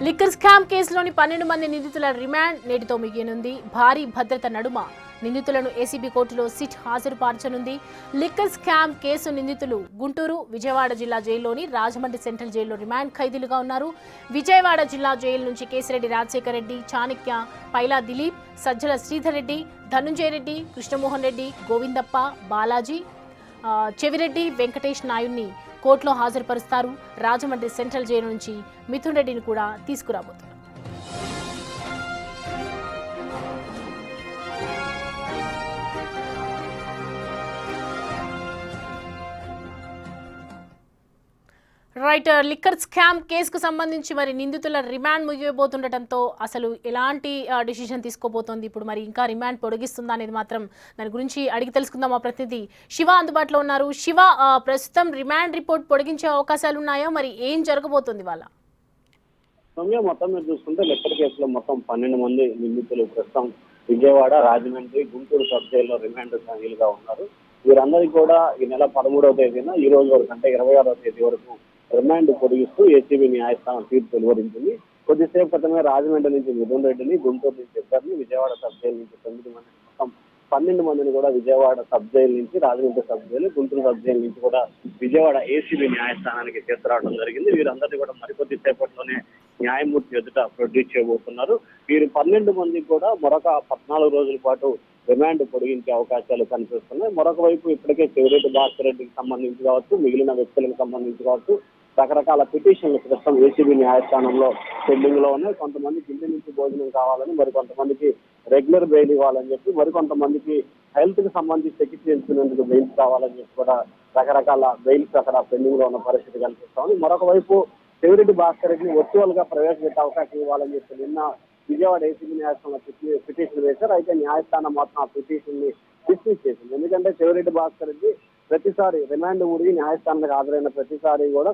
Liquor scam కేసులోని 12 మంది నిందితుల remand నేటితో ముగియనుంది. భారీ భద్రత నడుమ నిందితులను ఏసీబీ కోర్టులో సిట్ హాజరుపరచనుంది. లిక్కర్ స్కామ్ కేసు నిందితులు గుంటూరు, విజయవాడ జిల్లా జైల్లోని రాజమండ్రి సెంట్రల్ జైల్లో రిమాండ్ ఖైదీలుగా ఉన్నారు. విజయవాడ జిల్లా జైలు నుంచి కేసిరెడ్డి రాజశేఖర్ రెడ్డి, చాణక్య, పైలా దిలీప్, సజ్జల శ్రీధర్ రెడ్డి, ధనుంజయ రెడ్డి, కృష్ణమోహన్ రెడ్డి, గోవిందప్ప, బాలాజీ, చెవిరెడ్డి, వెంకటేష్ నాయుడిని కోర్టులో హాజరుపరుస్తారు. రాజమండ్రి సెంట్రల్ జైలు నుంచి మిథున్ రెడ్డిని కూడా తీసుకురాబోతున్నారు. రైట్, లిక్కర్ స్కామ్ కేసుకు సంబంధించి మరి నిందితుల రిమాండ్ ముగియబోతుండటంతో అసలు ఎలాంటి డిసిషన్ తీసుకోబోతోంది, ఇప్పుడు మరి ఇంకా రిమాండ్ పొడిగిస్తుందా అనేది మాత్రం దాని గురించి అడిగి తెలుసుకుందాం. మా ప్రతినిధి శివ అందుబాటులో ఉన్నారు. శివ, ప్రస్తుతం రిమాండ్ రిపోర్ట్ పొడిగించే అవకాశాలు ఉన్నాయా? మరి ఏం జరగబోతుంది వాళ్ళ? మొత్తం మీరు చూసుకుంటే లిక్కర్ కేసులో మొత్తం 12 మంది నిందితులు ప్రస్తుతం విజయవాడ, రాజమండ్రి, గుంటూరు సబ్ జైల్లో రిమాండ్ ఖైదీలుగా ఉన్నారు. వీరందరికీ కూడా ఈ నెల 13వ తేదీన ఈ రోజు వరకు అంటే 26వ తేదీ వరకు రిమాండ్ పొడిగిస్తూ ఏసీబీ న్యాయస్థానం తీర్పు వెలువరించింది. కొద్దిసేపు క్రితమే రాజమండ్రి నుంచి మిథున్ రెడ్డిని, గుంటూరు నుంచి ఇద్దరిని, విజయవాడ సబ్ జైలు నుంచి 9 మంది, మొత్తం 12 మందిని కూడా విజయవాడ సబ్ జైలు నుంచి Rajahmundry sub jail, Guntur sub jail నుంచి కూడా విజయవాడ ఏసీబీ న్యాయస్థానానికి తీసుకురావడం జరిగింది. వీరందరినీ కూడా మరికొద్ది సేపట్లోనే న్యాయమూర్తి ఎదుట ప్రొడ్యూస్ చేయబోతున్నారు. వీరు 12 మందికి కూడా మరొక 14 రోజుల పాటు రిమాండ్ పొడిగించే అవకాశాలు కనిపిస్తున్నాయి. మరొక వైపు ఇప్పటికే చెవిరెడ్డి భాస్కర్ రెడ్డికి సంబంధించి కావచ్చు, మిగిలిన వ్యక్తులకు సంబంధించి కావచ్చు, రకరకాల పిటిషన్లు ప్రస్తుతం ఏసీబీ న్యాయస్థానంలో పెండింగ్ లో ఉన్నాయి. కొంతమందికి ఇంటి నుంచి భోజనం కావాలని, మరికొంతమందికి రెగ్యులర్ బెయిల్ ఇవ్వాలని చెప్పి, మరికొంతమందికి హెల్త్ కి సంబంధించి చికిత్స చేయించుకునేందుకు బెయిల్స్ కావాలని చెప్పి కూడా రకరకాల బెయిల్స్ అక్కడ పెండింగ్ లో ఉన్న పరిస్థితి కనిపిస్తా ఉంది. మరొక వైపు చెవిరెడ్డి భాస్కర్ రెడ్డిని వర్చువల్ గా ప్రవేశపెట్టే అవకాశం ఇవ్వాలని చెప్పి నిన్న విజయవాడ ఏసీబీ న్యాయస్థానంలో పిటిషన్ వేశారు. అయితే న్యాయస్థానం మాత్రం ఆ పిటిషన్ ని డిస్మిస్ చేసింది. ఎందుకంటే చెవిరెడ్డి భాస్కర్ రెడ్డి ప్రతిసారి రిమాండ్ ఊడి న్యాయస్థానానికి హాజరైన ప్రతిసారి కూడా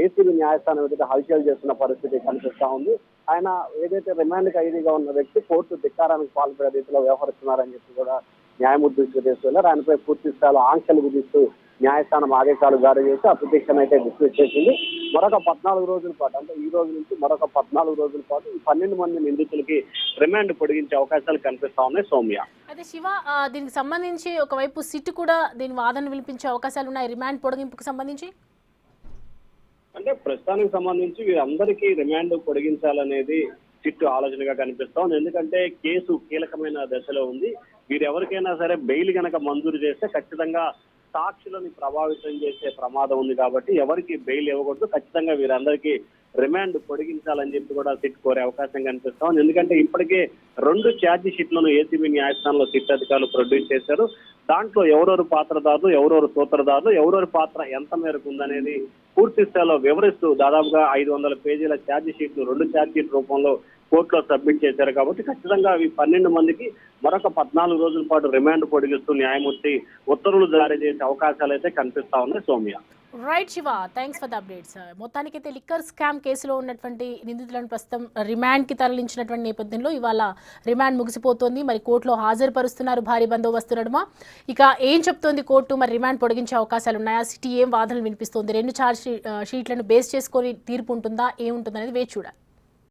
ఏసీబీ న్యాయస్థానం ఎదుట హల్చల్ చేస్తున్న పరిస్థితి కనిపిస్తా ఉంది. ఆయన ఏదైతే రిమాండ్ ఖైదీగా ఉన్న వ్యక్తి కోర్టు ధిక్కారానికి పాల్పడే రీతిలో వ్యవహరిస్తున్నారని చెప్పి కూడా న్యాయమూర్తి దృష్టికి తీసుకెళ్లారు. ఆయనపై పూర్తి స్థాయిలో ఆంక్షలు విధిస్తూ న్యాయస్థానం ఆదేశాలు జారీ చేసి ఆ పిటిషన్ అయితే డిస్మిస్ చేసింది. మరొక 14 రోజుల పాటు అంటే ఈ రోజు నుంచి మరొక 14 రోజుల పాటు ఈ 12 మంది నిందితులకి రిమాండ్ పొడిగించే అవకాశాలు కనిపిస్తా ఉన్నాయి. సౌమ్య, అదే శివ, దీనికి సంబంధించి ఒకవైపు సిట్ కూడా దీని వాదన వినిపించే అవకాశాలు ఉన్నాయి రిమాండ్ పొడిగింపుకు సంబంధించి. అంటే ప్రస్తుతానికి సంబంధించి వీరందరికీ రిమాండ్ పొడిగించాలనేది సిట్ ఆలోచనగా కనిపిస్తా ఉంది. ఎందుకంటే కేసు కీలకమైన దశలో ఉంది. వీరెవరికైనా సరే బెయిల్ గనక మంజూరు చేస్తే ఖచ్చితంగా సాక్షులను ప్రభావితం చేసే ప్రమాదం ఉంది. కాబట్టి ఎవరికి బెయిల్ ఇవ్వకూడదు, ఖచ్చితంగా వీరందరికీ రిమాండ్ పొడిగించాలని చెప్పి కూడా సిట్ కోరే అవకాశం కనిపిస్తా ఉంది. ఎందుకంటే ఇప్పటికే 2 ఛార్జ్ షీట్లను ఏసీబీ న్యాయస్థానంలో సిట్ అధికారులు ప్రొడ్యూస్ చేశారు. దాంట్లో ఎవరెవరు పాత్రదారులు, ఎవరెవరు సూత్రధారులు, ఎవరెవరి పాత్ర ఎంత మేరకు ఉందనేది పూర్తి స్థాయిలో వివరిస్తూ దాదాపుగా 500 పేజీల ఛార్జ్ షీట్లు 2 ఛార్జ్ షీట్ రూపంలో కోర్టులో సబ్మిట్ చేశారు. కాబట్టి ఖచ్చితంగా ఈ 12 మందికి మరొక 14 రోజుల పాటు రిమాండ్ పొడిగిస్తూ న్యాయమూర్తి ఉత్తర్వులు జారీ చేసే అవకాశాలు అయితే కనిపిస్తా ఉన్నాయి. Soumya, right Shiva, thanks for the updates. మొత్తానికైతే లిక్కర్ స్కామ్ కేసులో ఉన్నటువంటి నిందితులను ప్రస్తుతం రిమాండ్కి తరలించినటువంటి నేపథ్యంలో ఇవాళ రిమాండ్ ముగిసిపోతోంది. మరి కోర్టులో హాజరుపరుస్తున్నారు భారీ బందోబస్తు నడుమ. ఇక ఏం చెప్తోంది కోర్టు, మరి రిమాండ్ పొడిగించే అవకాశాలు ఉన్నాయా, సిటీ ఏం వాదనలు వినిపిస్తోంది, 2 ఛార్జ్ షీట్లను బేస్ చేసుకొని తీర్పు ఉంటుందా, ఏముంటుందనేది వేచి చూడాలి.